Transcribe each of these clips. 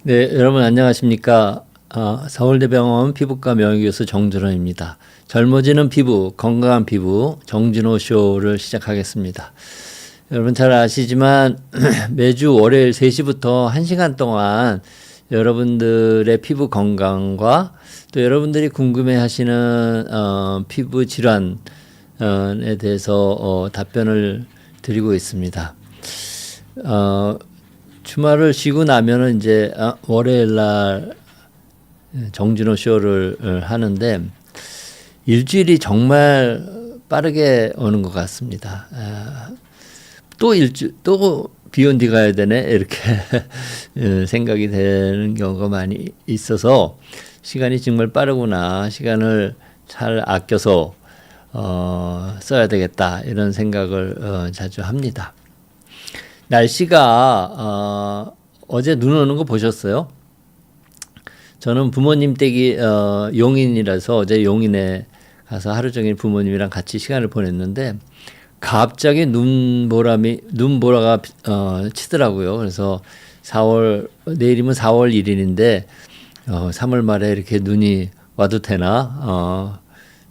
네, 여러분 안녕하십니까? 서울대병원 피부과 명예교수 정준호입니다. 젊어지는 피부, 건강한 피부, 정준호 쇼를 시작하겠습니다. 여러분 잘 아시지만 매주 월요일 3시부터 1시간 동안 여러분들의 피부 건강과 또 여러분들이 궁금해하시는 피부 질환에 대해서 답변을 드리고 있습니다. 주말을 쉬고 나면은 이제 월요일 날 정준호 쇼를 하는데 일주일이 정말 빠르게 오는 것 같습니다. 또 비욘디 가야 되네 이렇게 생각이 되는 경우가 많이 있어서 시간이 정말 빠르구나, 시간을 잘 아껴서 써야 되겠다 이런 생각을 자주 합니다. 날씨가 어제 눈 오는 거 보셨어요? 저는 부모님 댁이 용인이라서 어제 용인에 가서 하루 종일 부모님이랑 같이 시간을 보냈는데 갑자기 눈보라가 치더라고요. 그래서 내일이면 4월 1일인데 3월 말에 이렇게 눈이 와도 되나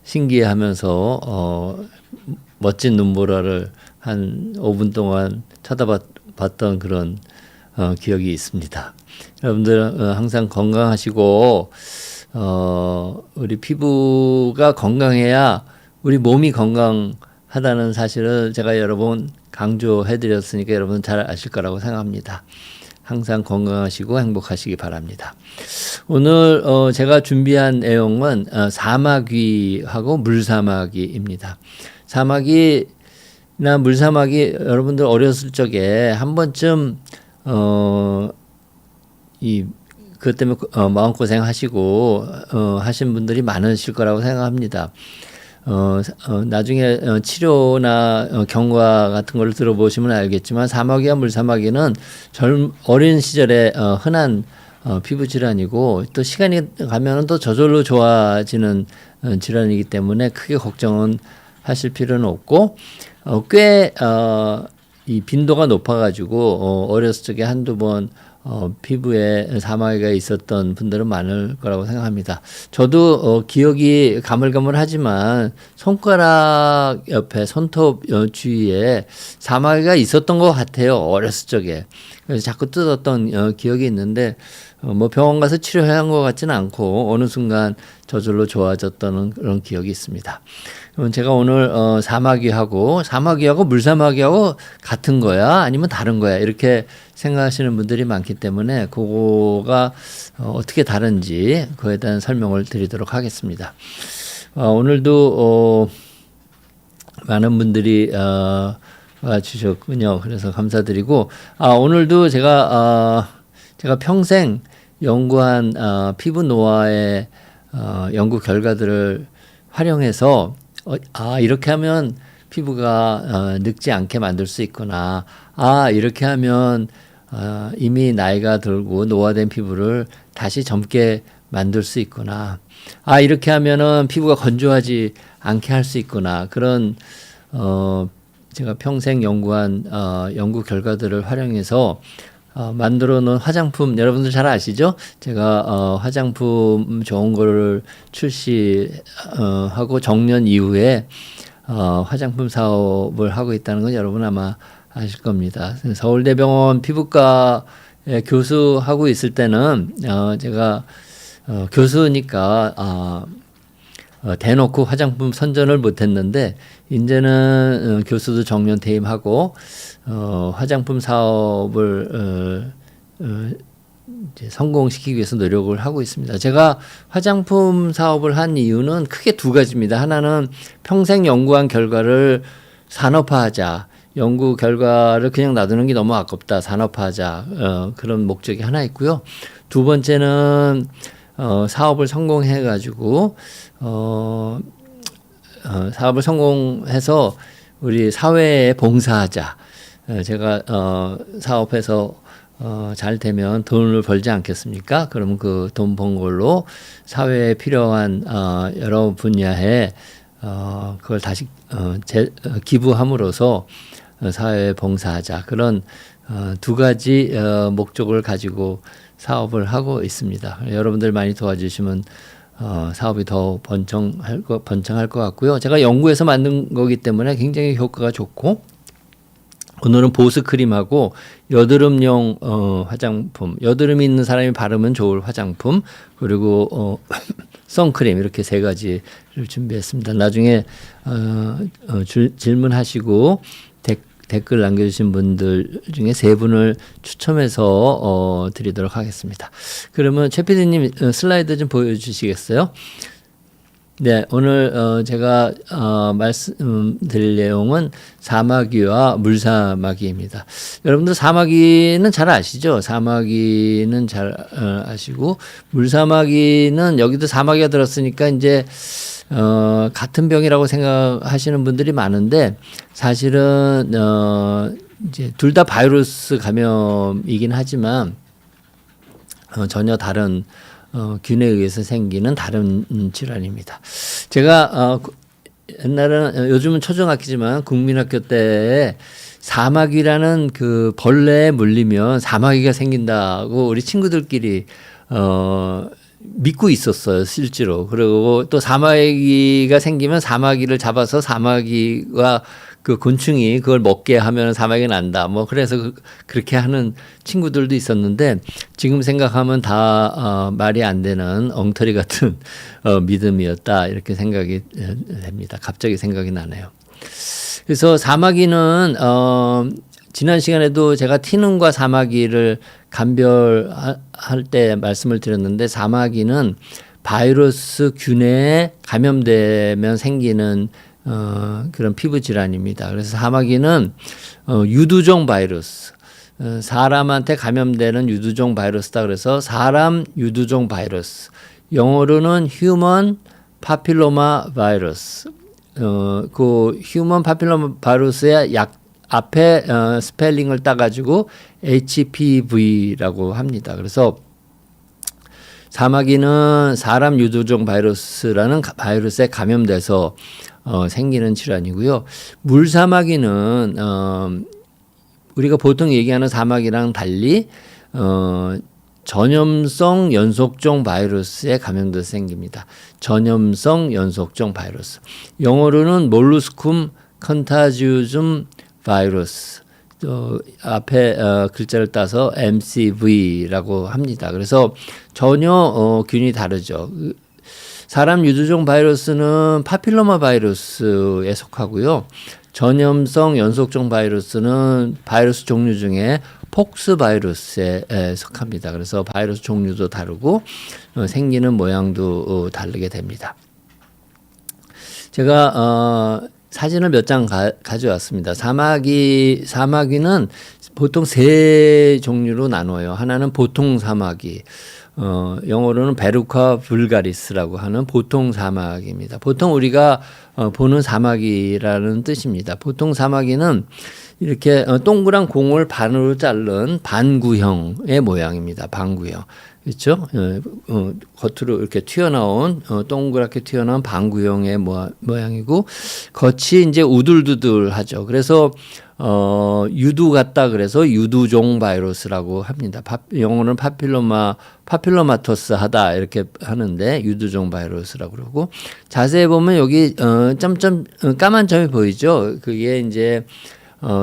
신기해하면서 멋진 눈보라를 한 5분 동안 쳐다봤던 그런 기억이 있습니다. 여러분들 항상 건강하시고 우리 피부가 건강해야 우리 몸이 건강하다는 사실을 제가 여러 번 강조해 드렸으니까 여러분 잘 아실 거라고 생각합니다. 항상 건강하시고 행복하시기 바랍니다. 오늘 제가 준비한 내용은 사마귀하고 물사마귀입니다. 사마귀나 물사마귀 여러분들 어렸을 적에 한 번쯤 그것 때문에 마음고생 하시고 하신 분들이 많으실 거라고 생각합니다. 나중에 치료나 경과 같은 걸 들어보시면 알겠지만 사마귀와 물사마귀는 어린 시절에 흔한 피부 질환이고 또 시간이 가면 또 저절로 좋아지는 질환이기 때문에 크게 걱정은 하실 필요는 없고 꽤 이 빈도가 높아가지고 어렸을 적에 한두 번 피부에 사마귀가 있었던 분들은 많을 거라고 생각합니다. 저도 기억이 가물가물하지만 손가락 옆에 손톱 주위에 사마귀가 있었던 것 같아요. 어렸을 적에. 그래서 자꾸 뜯었던 기억이 있는데 뭐 병원 가서 치료한 것 같지는 않고 어느 순간 저절로 좋아졌던 그런 기억이 있습니다. 그럼 제가 오늘 사마귀하고 물사마귀하고 같은 거야 아니면 다른 거야 이렇게 생각하시는 분들이 많기 때문에 그거가 어떻게 다른지 그에 대한 설명을 드리도록 하겠습니다. 오늘도 많은 분들이 와주셨군요. 그래서 감사드리고 오늘도 제가 평생 연구한 피부 노화의 연구 결과들을 활용해서 이렇게 하면 피부가 늙지 않게 만들 수 있구나. 이렇게 하면 이미 나이가 들고 노화된 피부를 다시 젊게 만들 수 있구나. 이렇게 하면은 피부가 건조하지 않게 할 수 있구나. 그런 제가 평생 연구한 연구 결과들을 활용해서 만들어 놓은 화장품 여러분들 잘 아시죠? 제가 화장품 좋은 거를 출시하고 정년 이후에 화장품 사업을 하고 있다는 건 여러분 아마 아실 겁니다. 서울대병원 피부과에 교수하고 있을 때는 제가 교수니까 대놓고 화장품 선전을 못했는데 이제는 교수도 정년 퇴임하고 화장품 사업을 이제 성공시키기 위해서 노력을 하고 있습니다. 제가 화장품 사업을 한 이유는 크게 두 가지입니다. 하나는 평생 연구한 결과를 산업화하자. 연구 결과를 그냥 놔두는 게 너무 아깝다. 산업화하자. 그런 목적이 하나 있고요. 두 번째는 사업을 성공해가지고 사업을 성공해서 우리 사회에 봉사하자. 제가 사업해서 잘 되면 돈을 벌지 않겠습니까? 그러면 그 돈 번 걸로 사회에 필요한 여러 분야에 그걸 다시 기부함으로써 사회에 봉사하자. 그런 두 가지 목적을 가지고 사업을 하고 있습니다. 여러분들 많이 도와주시면 사업이 더 번창할 것 같고요. 제가 연구해서 만든 거기 때문에 굉장히 효과가 좋고, 오늘은 보습 크림하고 여드름용 화장품, 여드름이 있는 사람이 바르면 좋을 화장품, 그리고 선크림, 이렇게 세 가지를 준비했습니다. 나중에 질문하시고 댓글 남겨주신 분들 중에 세 분을 추첨해서 드리도록 하겠습니다. 그러면 최 PD님 슬라이드 좀 보여주시겠어요? 네, 오늘 제가 말씀드릴 내용은 사마귀와 물사마귀입니다. 여러분들 사마귀는 잘 아시죠? 사마귀는 잘 아시고, 물사마귀는 여기도 사마귀가 들었으니까 이제 같은 병이라고 생각하시는 분들이 많은데, 사실은 이제 둘 다 바이러스 감염이긴 하지만 전혀 다른 균에 의해서 생기는 다른 질환입니다. 제가 옛날에는, 요즘은 초등학교지만 국민학교 때 사마귀라는 그 벌레에 물리면 사마귀가 생긴다고 우리 친구들끼리 믿고 있었어요, 실제로. 그리고 또 사마귀가 생기면 사마귀를 잡아서 사마귀와 그 곤충이 그걸 먹게 하면 사마귀가 난다. 뭐 그래서 그렇게 하는 친구들도 있었는데, 지금 생각하면 다 말이 안 되는 엉터리 같은 믿음이었다, 이렇게 생각이 됩니다. 갑자기 생각이 나네요. 그래서 사마귀는 지난 시간에도 제가 티눈과 사마귀를 감별할 때 말씀을 드렸는데, 사마귀는 바이러스 균에 감염되면 생기는 그런 피부 질환입니다. 그래서 사마귀는 유두종 바이러스, 사람한테 감염되는 유두종 바이러스다. 그래서 사람 유두종 바이러스, 영어로는 휴먼 파필로마 바이러스. 그 휴먼 파필로마 바이러스의 앞에 스펠링을 따가지고 HPV라고 합니다. 그래서 사마귀는 사람 유두종 바이러스라는 바이러스에 감염돼서 생기는 질환이고요. 물사마귀는 우리가 보통 얘기하는 사마귀랑 달리 전염성 연속종 바이러스에 감염돼서 생깁니다. 전염성 연속종 바이러스. 영어로는 몰루스쿰 컨타지우즘 바이러스. 앞에 글자를 따서 MCV라고 합니다. 그래서 전혀 균이 다르죠. 사람 유두종 바이러스는 파필로마 바이러스에 속하고요. 전염성 연속종 바이러스는 바이러스 종류 중에 폭스 바이러스에 속합니다. 그래서 바이러스 종류도 다르고 생기는 모양도 다르게 됩니다. 제가 사진을 몇 장 가져왔습니다. 사마귀는 보통 세 종류로 나눠요. 하나는 보통 사마귀, 영어로는 베루카 불가리스라고 하는 보통 사마귀입니다. 보통 우리가 보는 사마귀라는 뜻입니다. 보통 사마귀는 이렇게 동그란 공을 반으로 자른 반구형의 모양입니다. 반구형. 그렇죠? 겉으로 이렇게 튀어나온 동그랗게 튀어나온 반구형의 모양이고, 겉이 이제 우둘두둘하죠. 그래서 유두 같다 그래서 유두종 바이러스라고 합니다. 영어는 파필로마토스 하다 이렇게 하는데 유두종 바이러스라고 그러고, 자세히 보면 여기 점점 까만 점이 보이죠? 그게 이제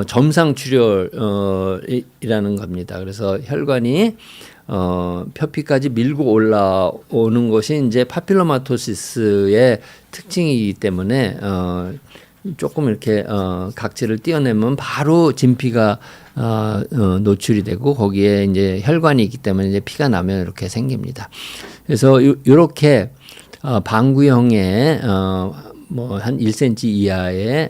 점상 출혈이라는 겁니다. 그래서 혈관이 표피까지 밀고 올라오는 것이 이제 파필로마토시스의 특징이기 때문에 조금 이렇게 각질을 떼어내면 바로 진피가 노출이 되고, 거기에 이제 혈관이 있기 때문에 이제 피가 나면 이렇게 생깁니다. 그래서 이렇게 방구형의 뭐 한 1cm 이하의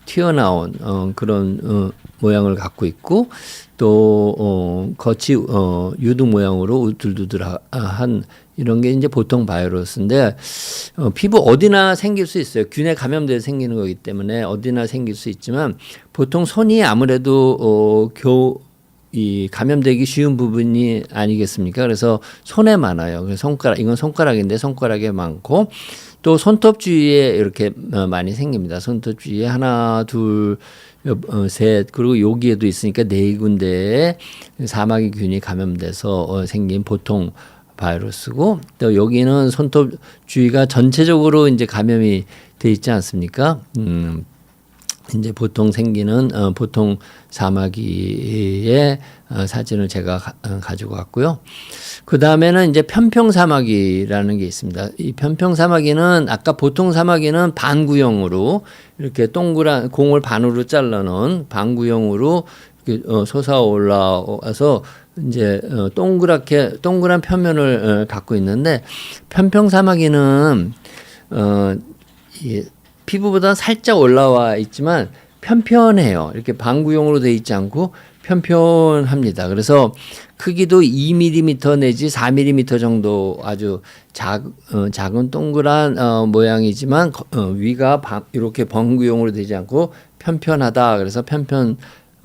튀어나온 그런 모양을 갖고 있고, 또 겉이 유두 모양으로 우둘두둘한 이런 게 이제 보통 바이러스인데, 피부 어디나 생길 수 있어요. 균에 감염돼서 생기는 거기 때문에 어디나 생길 수 있지만, 보통 손이 아무래도 이 감염되기 쉬운 부분이 아니겠습니까? 그래서 손에 많아요. 그래서 이건 손가락인데 손가락에 많고 또 손톱 주위에 이렇게 많이 생깁니다. 손톱 주위에 하나, 둘, 셋, 그리고 여기에도 있으니까 네 군데에 사마귀균이 감염돼서 생긴 보통 바이러스고, 또 여기는 손톱 주위가 전체적으로 이제 감염이 돼 있지 않습니까? 이제 보통 생기는 보통 사마귀의 사진을 제가 가지고 왔고요. 그 다음에는 이제 편평사마귀라는 게 있습니다. 이 편평사마귀는 아까 보통 사마귀는 반구형으로 이렇게 동그란 공을 반으로 잘라놓은 반구형으로 솟아 올라와서 이제 동그란 표면을 갖고 있는데, 편평사마귀는 피부보다 살짝 올라와 있지만 편편해요. 이렇게 방구형으로 되어 있지 않고 편편합니다. 그래서 크기도 2mm 내지 4mm 정도 아주 작은 동그란 모양이지만 위가 이렇게 방구형으로 되지 않고 편편하다. 그래서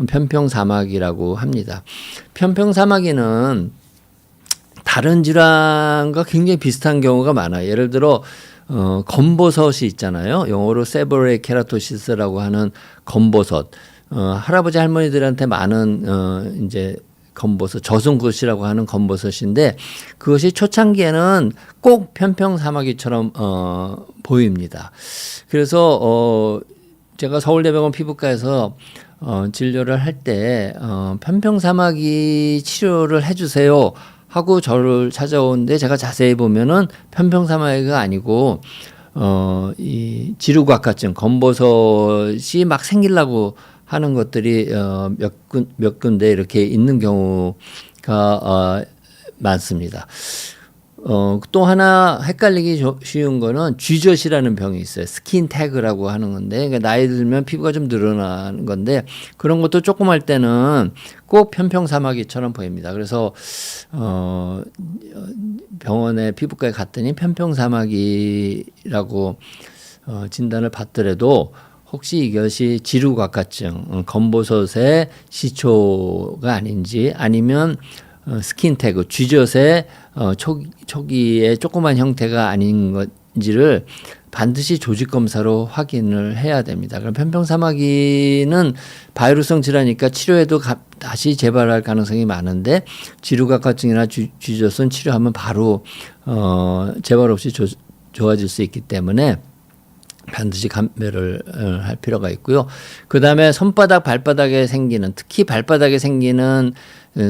편평사마귀라고 합니다. 편평사마귀는 다른 질환과 굉장히 비슷한 경우가 많아요. 예를 들어 검버섯이 있잖아요. 영어로 세버레 케라토시스라고 하는 검버섯. 할아버지 할머니들한테 많은 이제 검버섯, 저승굿이라고 하는 검버섯인데, 그것이 초창기에는 꼭 편평사마귀처럼 보입니다. 그래서 제가 서울대병원 피부과에서 진료를 할 때 편평사마귀 치료를 해주세요 하고 저를 찾아오는데, 제가 자세히 보면은 편평사마귀가 아니고 이 지루각화증, 검버섯이 막 생기려고 하는 것들이 몇 군데 이렇게 있는 경우가 많습니다. 또 하나 헷갈리기 쉬운 거는 쥐젖이라는 병이 있어요. 스킨 태그라고 하는 건데, 그러니까 나이 들면 피부가 좀 늘어나는 건데, 그런 것도 조금 할 때는 꼭 편평사마귀처럼 보입니다. 그래서 병원에 피부과에 갔더니 편평사마귀라고 진단을 받더라도 혹시 이것이 지루각화증, 검버섯의 시초가 아닌지, 아니면 스킨 태그, 쥐젖의 초기의 조그만 형태가 아닌 건지를 반드시 조직 검사로 확인을 해야 됩니다. 그럼 편평사마귀는 바이러스성 질환이니까 치료해도 다시 재발할 가능성이 많은데, 지루각화증이나 쥐젖은 치료하면 바로 재발 없이 좋아질 수 있기 때문에 반드시 감별을 할 필요가 있고요. 그 다음에 손바닥, 발바닥에 생기는, 특히 발바닥에 생기는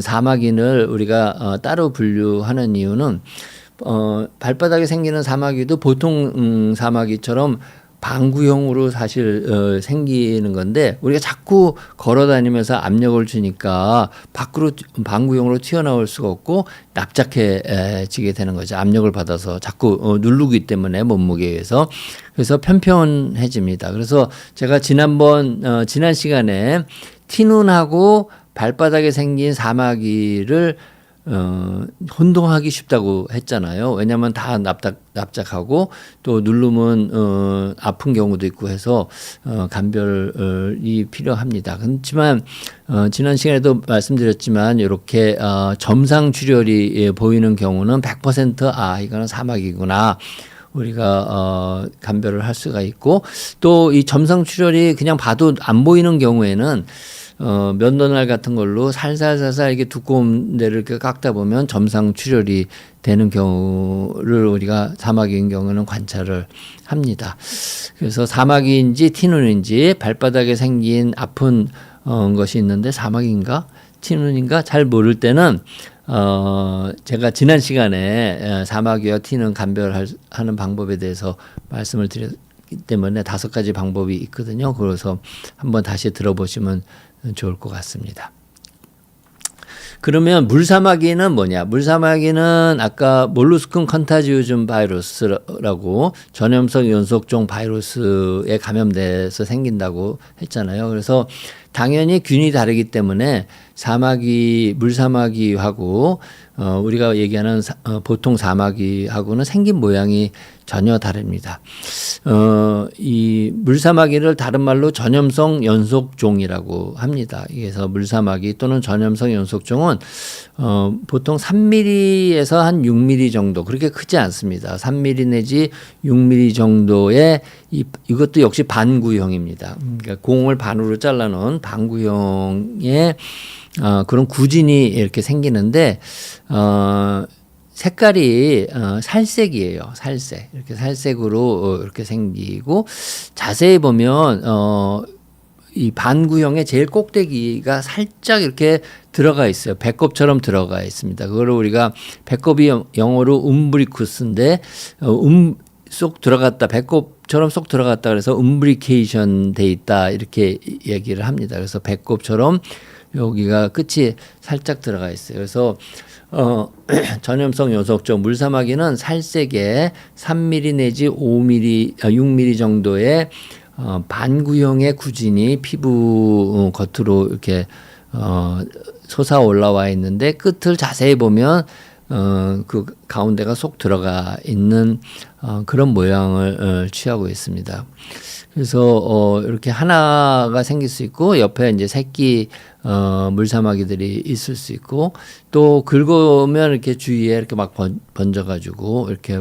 사마귀를 우리가 따로 분류하는 이유는 발바닥에 생기는 사마귀도 보통 사마귀처럼 방구형으로 사실 생기는 건데, 우리가 자꾸 걸어 다니면서 압력을 주니까 밖으로 방구형으로 튀어나올 수가 없고 납작해지게 되는 거죠. 압력을 받아서 자꾸 누르기 때문에 몸무게에 의해서. 그래서 편편해집니다. 그래서 제가 지난 시간에 티눈하고 발바닥에 생긴 사마귀를 혼동하기 쉽다고 했잖아요. 왜냐하면 다 납작하고 또 누르면 아픈 경우도 있고 해서 감별이 필요합니다. 그렇지만 지난 시간에도 말씀드렸지만 이렇게 점상출혈이 보이는 경우는 100% 이거는 사마귀구나, 우리가 감별을 할 수가 있고, 또 이 점상출혈이 그냥 봐도 안 보이는 경우에는 면도날 같은 걸로 살살살살 이렇게 두꺼운 데를 이렇게 깎다 보면 점상 출혈이 되는 경우를 우리가 사마귀인 경우는 관찰을 합니다. 그래서 사마귀인지 티눈인지 발바닥에 생긴 아픈 것이 있는데 사마귀인가 티눈인가 잘 모를 때는 제가 지난 시간에 사마귀와 티눈 감별하는 방법에 대해서 말씀을 드렸기 때문에 5가지 방법이 있거든요. 그래서 한번 다시 들어보시면 좋을 것 같습니다. 그러면 물사마귀는 뭐냐? 물사마귀는 아까 몰루스cum 컨타지오즘 바이러스라고 전염성 연속종 바이러스에 감염돼서 생긴다고 했잖아요. 그래서 당연히 균이 다르기 때문에 물사마귀하고 우리가 얘기하는 보통 사마귀하고는 생긴 모양이 전혀 다릅니다. 이 물사마귀를 다른 말로 전염성 연속종이라고 합니다. 그래서 물사마귀 또는 전염성 연속종은 보통 3mm에서 한 6mm 정도, 그렇게 크지 않습니다. 3mm 내지 6mm 정도의 이것도 역시 반구형입니다. 그러니까 공을 반으로 잘라놓은 반구형의 그런 구진이 이렇게 생기는데 색깔이 살색이에요. 살색. 이렇게 살색으로 이렇게 생기고, 자세히 보면 이 반구형의 제일 꼭대기가 살짝 이렇게 들어가 있어요. 배꼽처럼 들어가 있습니다. 그거를 우리가, 배꼽이 영어로 움브리쿠스인데 쏙 들어갔다, 배꼽처럼 쏙 들어갔다 그래서 움브리케이션 돼 있다, 이렇게 얘기를 합니다. 그래서 배꼽처럼 여기가 끝이 살짝 들어가 있어요. 그래서 전염성 연속종 물사마귀는 살색에 3mm 내지 5mm, 6mm 정도의 반구형의 구진이 피부 겉으로 이렇게 솟아 올라와 있는데, 끝을 자세히 보면 그 가운데가 쏙 들어가 있는 그런 모양을 취하고 있습니다. 그래서 이렇게 하나가 생길 수 있고, 옆에 이제 새끼 물사마귀들이 있을 수 있고, 또 긁으면 이렇게 주위에 이렇게 막 번져가지고 이렇게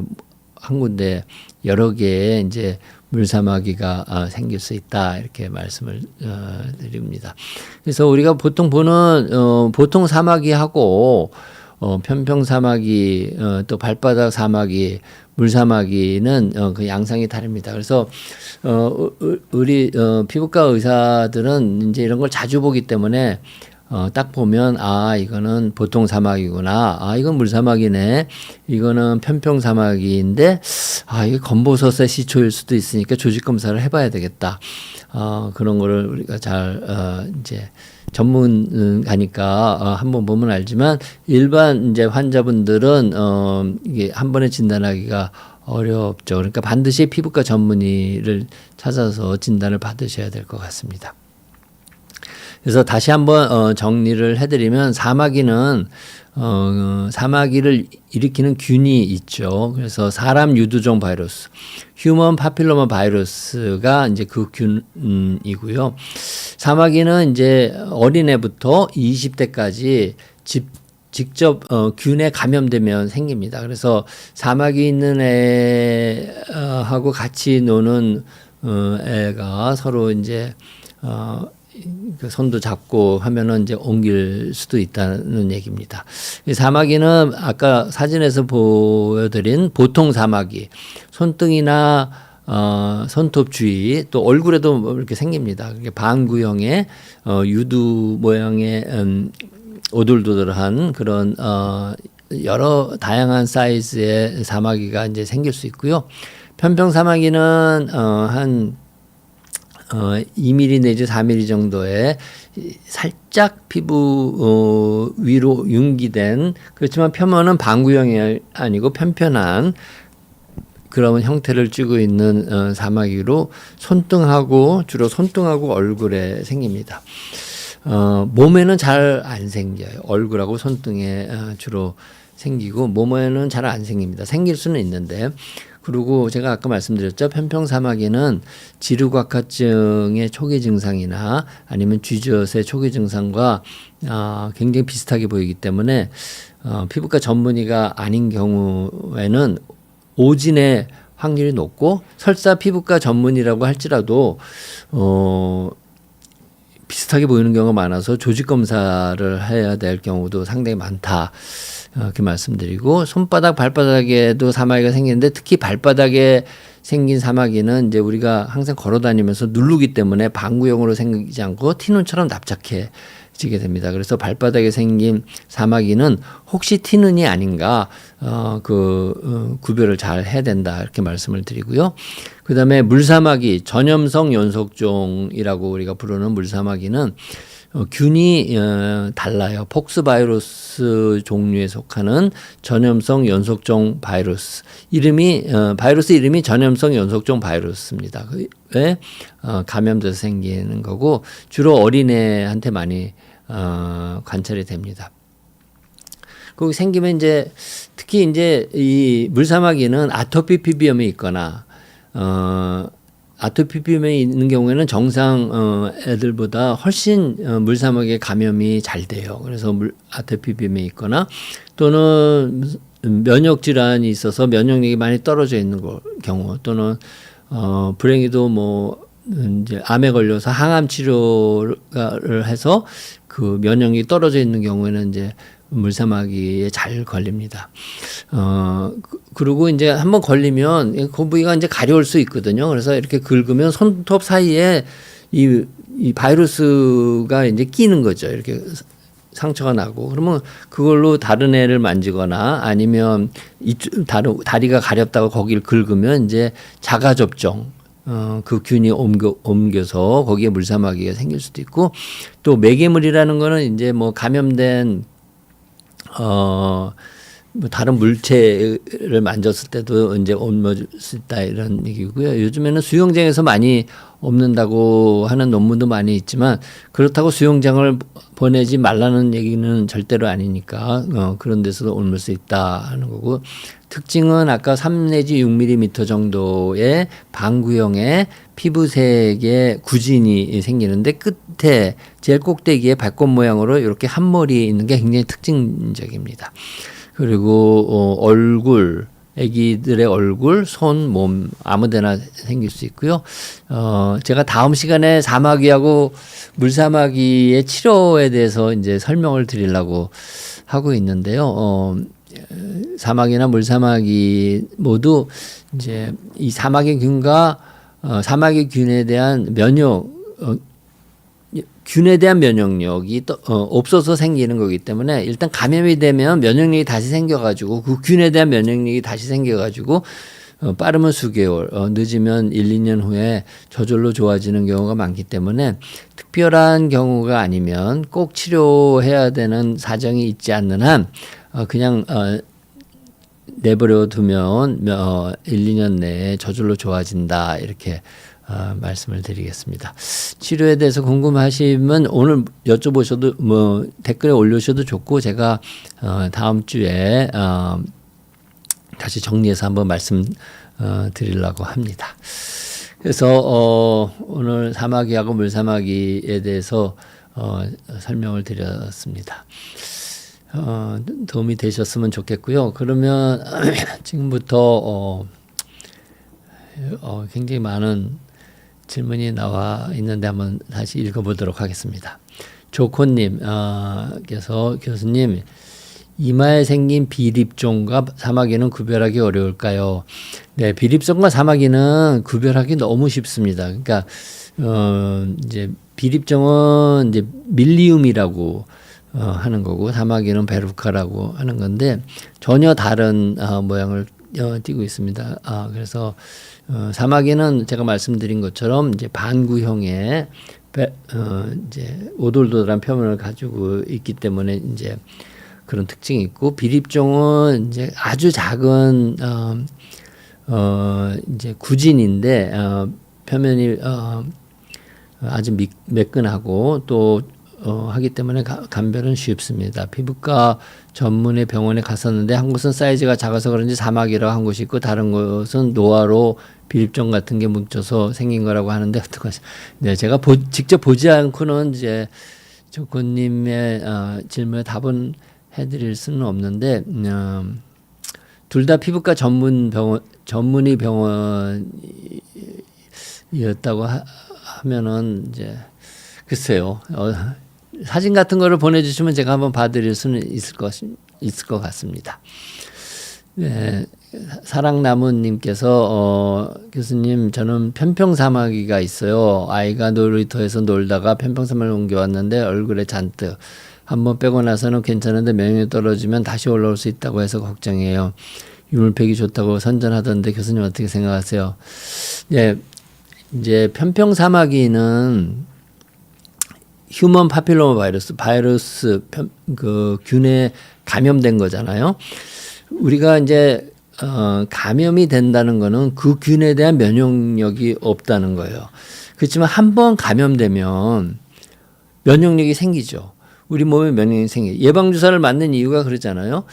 한 군데 여러 개의 이제 물사마귀가 생길 수 있다, 이렇게 말씀을 드립니다. 그래서 우리가 보통 보는 보통 사마귀하고 편평사마귀, 또 발바닥 사마귀, 물사마귀는 그 양상이 다릅니다. 그래서 우리 피부과 의사들은 이제 이런 걸 자주 보기 때문에 딱 보면 이거는 보통 사마귀구나, 이건 물사마귀네, 이거는 편평사마귀인데 이게 검버섯의 시초일 수도 있으니까 조직 검사를 해봐야 되겠다. 그런 거를 우리가 잘 이제 전문가니까 한번 보면 알지만, 일반 이제 환자분들은 이게 한 번에 진단하기가 어렵죠. 그러니까 반드시 피부과 전문의를 찾아서 진단을 받으셔야 될 것 같습니다. 그래서 다시 한번 정리를 해드리면, 사마귀는 사마귀를 일으키는 균이 있죠. 그래서 사람 유두종 바이러스, 휴먼 파필로마 바이러스가 이제 그 균이고요. 사마귀는 이제 어린애부터 20대까지 직접 균에 감염되면 생깁니다. 그래서 사마귀 있는 애하고 같이 노는 애가 서로 이제 그 손도 잡고 하면은 이제 옮길 수도 있다는 얘기입니다. 이 사마귀는 아까 사진에서 보여드린 보통 사마귀, 손등이나 손톱 주위, 또 얼굴에도 이렇게 생깁니다. 반구형의 유두 모양의 오돌도돌한 그런 여러 다양한 사이즈의 사마귀가 이제 생길 수 있고요. 편평 사마귀는 한 2mm 내지 4mm 정도의 살짝 피부 위로 융기된, 그렇지만 표면은 반구형이 아니고 편편한 그런 형태를 쥐고 있는 사마귀로, 손등하고 주로 손등하고 얼굴에 생깁니다. 몸에는 잘 안 생겨요. 얼굴하고 손등에 주로 생기고, 몸에는 잘 안 생깁니다. 생길 수는 있는데. 그리고 제가 아까 말씀드렸죠. 편평사마귀는 지루곽화증의 초기 증상이나 아니면 쥐젖의 초기 증상과 굉장히 비슷하게 보이기 때문에 피부과 전문의가 아닌 경우에는 오진의 확률이 높고, 설사 피부과 전문의라고 할지라도 비슷하게 보이는 경우가 많아서 조직 검사를 해야 될 경우도 상당히 많다, 이렇게 말씀드리고, 손바닥, 발바닥에도 사마귀가 생기는데, 특히 발바닥에 생긴 사마귀는 이제 우리가 항상 걸어 다니면서 누르기 때문에 반구형으로 생기지 않고 티눈처럼 납작해지게 됩니다. 그래서 발바닥에 생긴 사마귀는 혹시 티눈이 아닌가 구별을 잘 해야 된다, 이렇게 말씀을 드리고요. 그 다음에 물사마귀, 전염성 연속종이라고 우리가 부르는 물사마귀는 균이 달라요. 폭스 바이러스 종류에 속하는 전염성 연속종 바이러스. 바이러스 이름이 전염성 연속종 바이러스입니다. 왜 감염돼서 생기는 거고, 주로 어린애한테 많이 관찰이 됩니다. 거기 생기면 이제 특히 이제 이 물사마귀는 아토피 피부염이 있거나 아토피 피부염이 있는 경우에는 정상 애들보다 훨씬 물사마귀 감염이 잘 돼요. 그래서 아토피 피부염이 있거나 또는 면역 질환이 있어서 면역력이 많이 떨어져 있는 경우 또는 불행히도 뭐 이제 암에 걸려서 항암 치료를 해서 그 면역력이 떨어져 있는 경우에는 이제 물사마귀에 잘 걸립니다. 그리고 이제 한번 걸리면 그 부위가 이제 가려울 수 있거든요. 그래서 이렇게 긁으면 손톱 사이에 이 바이러스가 이제 끼는 거죠. 이렇게 상처가 나고 그러면 그걸로 다른 애를 만지거나 아니면 다리가 가렵다고 거기를 긁으면 이제 자가 접종 그 균이 옮겨서 거기에 물사마귀가 생길 수도 있고 또 매개물이라는 거는 이제 뭐 감염된 뭐 다른 물체를 만졌을 때도 이제 옮을 수 있다 이런 얘기고요. 요즘에는 수영장에서 많이 옮는다고 하는 논문도 많이 있지만 그렇다고 수영장을 보내지 말라는 얘기는 절대로 아니니까 그런 데서도 옮을 수 있다 하는 거고 특징은 아까 3 내지 6mm 정도의 방구형의 피부색의 구진이 생기는데 끝에 제일 꼭대기에 발꽃 모양으로 이렇게 한 머리 있는 게 굉장히 특징적입니다. 그리고 얼굴, 아기들의 얼굴, 손, 몸 아무데나 생길 수 있고요. 제가 다음 시간에 사마귀하고 물사마귀의 치료에 대해서 이제 설명을 드리려고 하고 있는데요. 사마귀나 물사마귀 모두 이제 이 사마귀균과 사마귀균에 대한 균에 대한 면역력이 없어서 생기는 거기 때문에 일단 감염이 되면 면역력이 다시 생겨가지고 그 균에 대한 면역력이 다시 생겨가지고 빠르면 수개월, 늦으면 1, 2년 후에 저절로 좋아지는 경우가 많기 때문에 특별한 경우가 아니면 꼭 치료해야 되는 사정이 있지 않는 한 그냥 내버려 두면 1, 2년 내에 저절로 좋아진다 이렇게 말씀을 드리겠습니다. 치료에 대해서 궁금하시면 오늘 여쭤보셔도 뭐 댓글에 올려주셔도 좋고 제가 다음 주에 다시 정리해서 한번 말씀 드리려고 합니다. 그래서 오늘 사마귀하고 물사마귀에 대해서 설명을 드렸습니다. 도움이 되셨으면 좋겠고요. 그러면 지금부터 굉장히 많은 질문이 나와 있는데 한번 다시 읽어보도록 하겠습니다. 조코님께서 교수님 이마에 생긴 비립종과 사마귀는 구별하기 어려울까요? 네, 비립종과 사마귀는 구별하기 너무 쉽습니다. 그러니까 이제 비립종은 이제 밀리움이라고 하는 거고 사마귀는 베루카라고 하는 건데 전혀 다른 모양을 띠고 있습니다. 그래서 사마귀는 제가 말씀드린 것처럼 이제 반구형의 이제 오돌도돌한 표면을 가지고 있기 때문에 이제 그런 특징이 있고 비립종은 이제 아주 작은 이제 구진인데 표면이 아주 매끈하고 또 하기 때문에 감별은 쉽습니다. 피부과 전문의 병원에 갔었는데 한 곳은 사이즈가 작아서 그런지 사마귀라고 한 곳이 있고 다른 곳은 노화로 비립종 같은 게 뭉쳐서 생긴 거라고 하는데 어떡하지? 네, 제가 직접 보지 않고는 이제 조코님의 질문에 답은 해드릴 수는 없는데 둘 다 피부과 전문의 병원이었다고 하면은 이제 글쎄요. 사진 같은 거를 보내주시면 제가 한번 봐드릴 수는 있을 것 같습니다. 네, 사랑나무님께서 교수님 저는 편평사마귀가 있어요. 아이가 놀이터에서 놀다가 편평사마귀를 옮겨왔는데 얼굴에 잔뜩 한번 빼고 나서는 괜찮은데 면역이 떨어지면 다시 올라올 수 있다고 해서 걱정이에요. 유물팩이 좋다고 선전하던데 교수님 어떻게 생각하세요? 네, 이제 편평사마귀는 휴먼 파필로마 바이러스 그 균에 감염된 거잖아요. 우리가 이제 감염이 된다는 거는 그 균에 대한 면역력이 없다는 거예요. 그렇지만 한 번 감염되면 면역력이 생기죠. 우리 몸에 면역력이 생겨. 예방주사를 맞는 이유가 그러잖아요.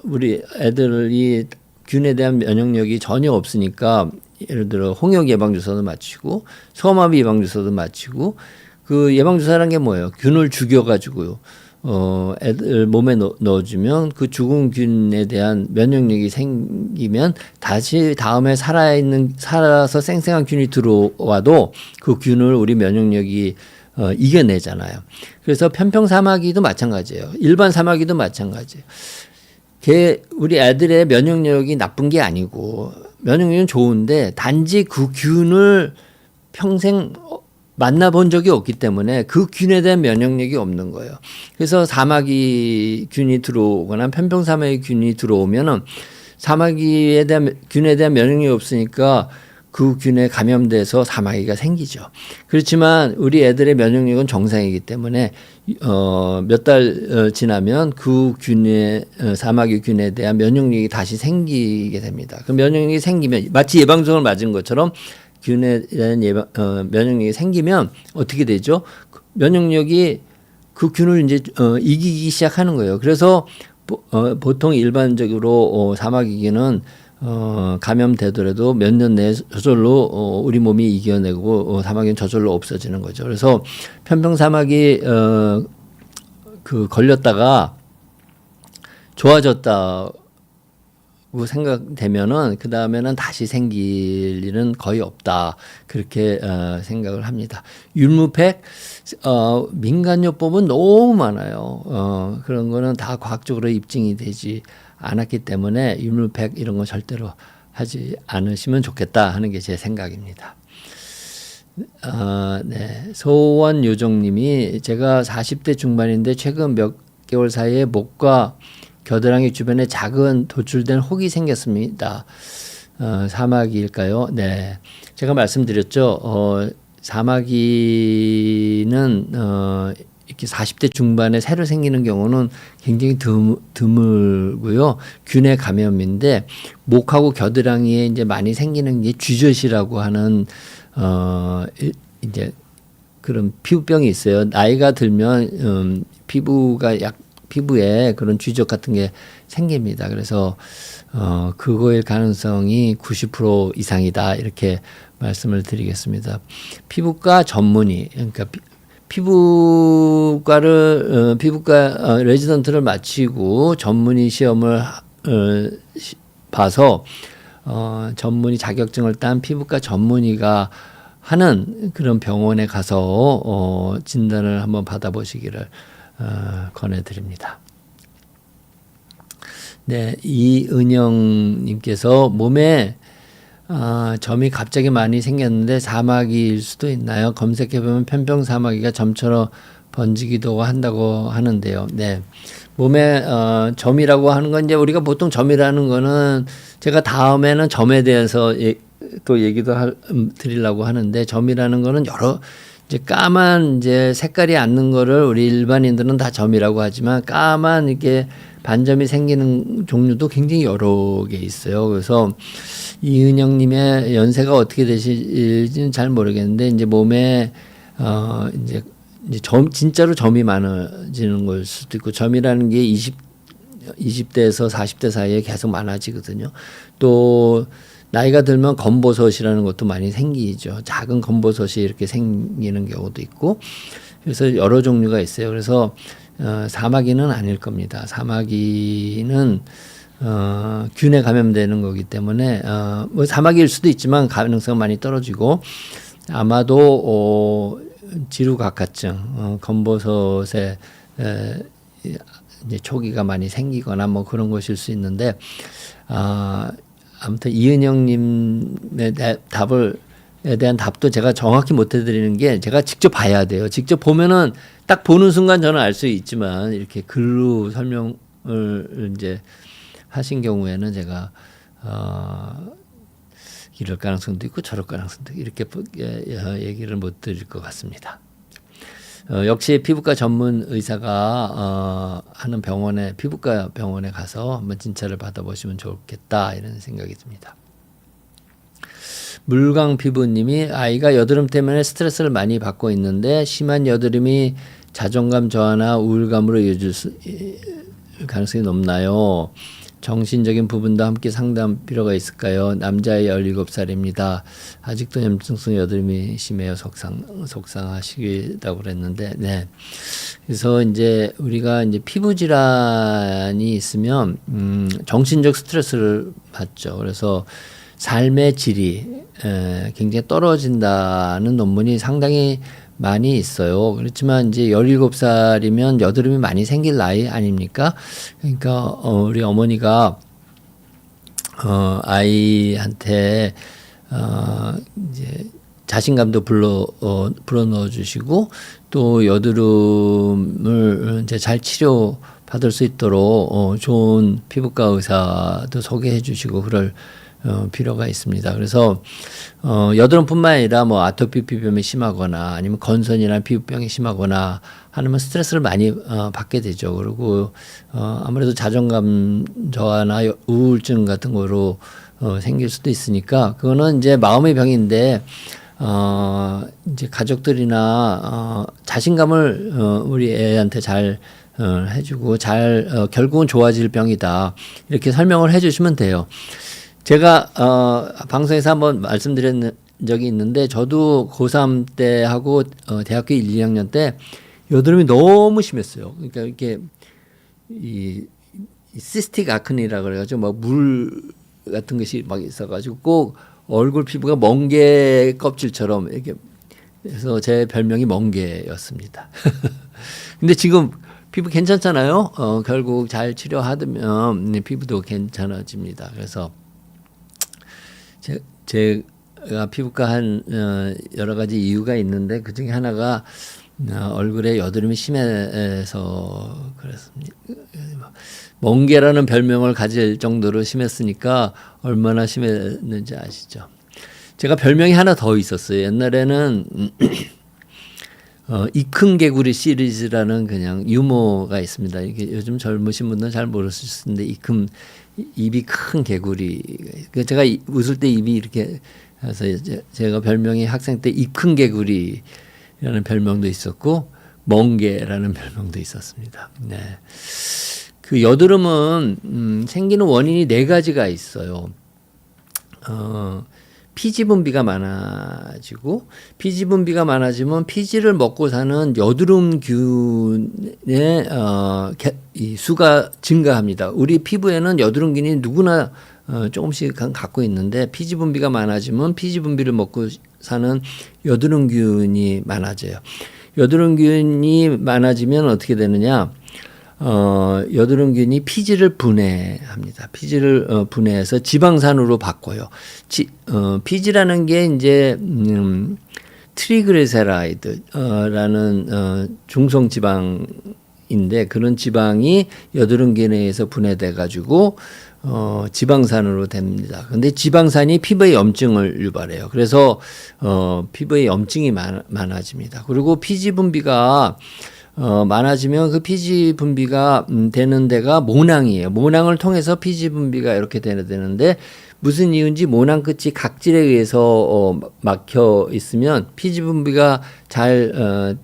우리 애들이 균에 대한 면역력이 전혀 없으니까 예를 들어 홍역 예방주사도 맞추고 소아마비 예방주사도 맞추고 그 예방주사라는 게 뭐예요? 균을 죽여가지고요. 애들 몸에 넣어주면 그 죽은 균에 대한 면역력이 생기면 다시 다음에 살아서 생생한 균이 들어와도 그 균을 우리 면역력이 이겨내잖아요. 그래서 편평사마귀도 마찬가지예요. 일반 사마귀도 마찬가지예요. 우리 애들의 면역력이 나쁜 게 아니고 면역력은 좋은데 단지 그 균을 평생 만나본 적이 없기 때문에 그 균에 대한 면역력이 없는 거예요. 그래서 사마귀 균이 들어오거나 편평사마귀 균이 들어오면은 사마귀에 대한 균에 대한 면역력이 없으니까 그 균에 감염돼서 사마귀가 생기죠. 그렇지만 우리 애들의 면역력은 정상이기 때문에 몇 달 지나면 그 사마귀 균에 대한 면역력이 다시 생기게 됩니다. 그 면역력이 생기면 마치 예방접종을 맞은 것처럼 균에 대한 면역력이 생기면 어떻게 되죠? 면역력이 그 균을 이제 이기기 시작하는 거예요. 그래서 보통 일반적으로 사마귀균은 감염되더라도 몇 년 내에 저절로 우리 몸이 이겨내고 사마귀는 저절로 없어지는 거죠. 그래서 편평사마귀 그 걸렸다가 좋아졌다고 생각되면은 그 다음에는 다시 생길 일은 거의 없다, 그렇게 생각을 합니다. 율무팩 민간요법은 너무 많아요. 그런 거는 다 과학적으로 입증이 되지 않았기 때문에 율무팩 이런 거 절대로 하지 않으시면 좋겠다 하는 게 제 생각입니다. 네. 소원요정님이 제가 40대 중반인데 최근 몇 개월 사이에 목과 겨드랑이 주변에 작은 도출된 혹이 생겼습니다. 사마귀일까요? 네. 제가 말씀드렸죠. 사마귀는 이렇게 40대 중반에 새로 생기는 경우는 굉장히 드물고요. 균의 감염인데 목하고 겨드랑이에 이제 많이 생기는 게 쥐젖이라고 하는 이제 그런 피부병이 있어요. 나이가 들면 피부에 그런 쥐젖 같은 게 생깁니다. 그래서 그거일 가능성이 90% 이상이다, 이렇게 말씀을 드리겠습니다. 피부과 전문의, 그러니까 피부과 레지던트를 마치고 전문의 시험을 봐서 전문의 자격증을 딴 피부과 전문의가 하는 그런 병원에 가서 진단을 한번 받아보시기를 권해드립니다. 네, 이은영님께서 몸에 점이 갑자기 많이 생겼는데 사마귀일 수도 있나요? 검색해보면 편평사마귀가 점처럼 번지기도 한다고 하는데요. 네, 몸에 점이라고 하는 건 이제 우리가 보통 점이라는 거는 제가 다음에는 점에 대해서 또 얘기도 드리려고 하는데, 점이라는 거는 여러 이제 까만 이제 색깔이 않는 거를 우리 일반인들은 다 점이라고 하지만 까만 이게 반점이 생기는 종류도 굉장히 여러 개 있어요. 그래서 이은영님의 연세가 어떻게 되실지는 잘 모르겠는데 이제 몸에 이제 진짜로 점이 많아지는 걸 수도 있고, 점이라는 게 20대에서 40대 사이에 계속 많아지거든요. 또 나이가 들면 검버섯이라는 것도 많이 생기죠. 작은 검버섯이 이렇게 생기는 경우도 있고, 그래서 여러 종류가 있어요. 그래서 사마귀는 아닐 겁니다. 사마귀는 균에 감염되는 거기 때문에 뭐 사마귀일 수도 있지만 가능성 많이 떨어지고, 아마도 지루각화증, 검버섯에 이제 초기가 많이 생기거나 뭐 그런 것일 수 있는데, 아무튼 이은영님에 대한 답도 제가 정확히 못 해드리는 게, 제가 직접 봐야 돼요. 직접 보면은 딱 보는 순간 저는 알 수 있지만 이렇게 글로 설명을 이제 하신 경우에는 제가 이럴 가능성도 있고 저럴 가능성도 있고 이렇게 얘기를 못 드릴 것 같습니다. 역시 피부과 전문 의사가 하는 피부과 병원에 가서 한번 진찰을 받아보시면 좋겠다, 이런 생각이 듭니다. 물강 피부님이 아이가 여드름 때문에 스트레스를 많이 받고 있는데 심한 여드름이 자존감 저하나 우울감으로 이어질 가능성이 높나요? 정신적인 부분도 함께 상담 필요가 있을까요? 남자의 17살입니다. 아직도 염증성 여드름이 심해요. 속상하시다고 그랬는데, 네. 그래서 이제 우리가 이제 피부 질환이 있으면, 정신적 스트레스를 받죠. 그래서 삶의 질이 굉장히 떨어진다는 논문이 상당히 많이 있어요. 그렇지만 이제 17살이면 여드름이 많이 생길 나이 아닙니까? 그러니까 우리 어머니가 아이한테 이제 자신감도 불어 넣어 주시고 또 여드름을 이제 잘 치료 받을 수 있도록 좋은 피부과 의사도 소개해 주시고 그럴 필요가 있습니다. 그래서 여드름뿐만 아니라 뭐 아토피 피부염이 심하거나 아니면 건선이나 피부병이 심하거나 하면 스트레스를 많이 받게 되죠. 그리고 아무래도 자존감 저하나 우울증 같은 거로 생길 수도 있으니까 그거는 이제 마음의 병인데 이제 가족들이나 자신감을 우리 애한테 잘 해주고 결국은 좋아질 병이다 이렇게 설명을 해주시면 돼요. 제가 방송에서 한번 말씀드린 적이 있는데 저도 고3 때 하고 대학교 1, 2학년 때 여드름이 너무 심했어요. 그러니까 이렇게 이 시스틱 아크니라 그래가지고 막 물 같은 것이 막 있어가지고 꼭 얼굴 피부가 멍게 껍질처럼 이렇게 그래서 제 별명이 멍게였습니다. 근데 지금 피부 괜찮잖아요. 결국 잘 치료하면 피부도 괜찮아집니다. 그래서 제가 피부과 한 여러 가지 이유가 있는데 그 중에 하나가 얼굴에 여드름이 심해서 그렇습니다. 멍게라는 별명을 가질 정도로 심했으니까 얼마나 심했는지 아시죠? 제가 별명이 하나 더 있었어요. 옛날에는 이 큰 개구리 시리즈라는 그냥 유머가 있습니다. 이게 요즘 젊으신 분들은 잘 모르실 수 있는데 입이 큰 개구리. 제가 웃을 때 입이 이렇게 해서 제가 별명이 학생 때 입 큰 개구리라는 별명도 있었고 멍게라는 별명도 있었습니다. 네. 그 여드름은 생기는 원인이 4가지가 있어요. 피지 분비가 많아지고 피지 분비가 많아지면 피지를 먹고 사는 여드름균의 이 수가 증가합니다. 우리 피부에는 여드름균이 누구나 조금씩 갖고 있는데 피지 분비가 많아지면 피지 분비를 먹고 사는 여드름균이 많아져요. 여드름균이 많아지면 어떻게 되느냐? 여드름균이 피지를 분해합니다. 피지를 분해해서 지방산으로 바꿔요. 피지라는 게 이제 트리그리세라이드라는 중성 지방인데 그런 지방이 여드름균에 의해서 분해돼 가지고 지방산으로 됩니다. 근데 지방산이 피부에 염증을 유발해요. 그래서 피부에 염증이 많아집니다. 그리고 피지 분비가 많아지면 그 피지 분비가 되는 데가 모낭이에요. 모낭을 통해서 피지 분비가 이렇게 되는데 무슨 이유인지 모낭 끝이 각질에 의해서 막혀 있으면 피지 분비가 잘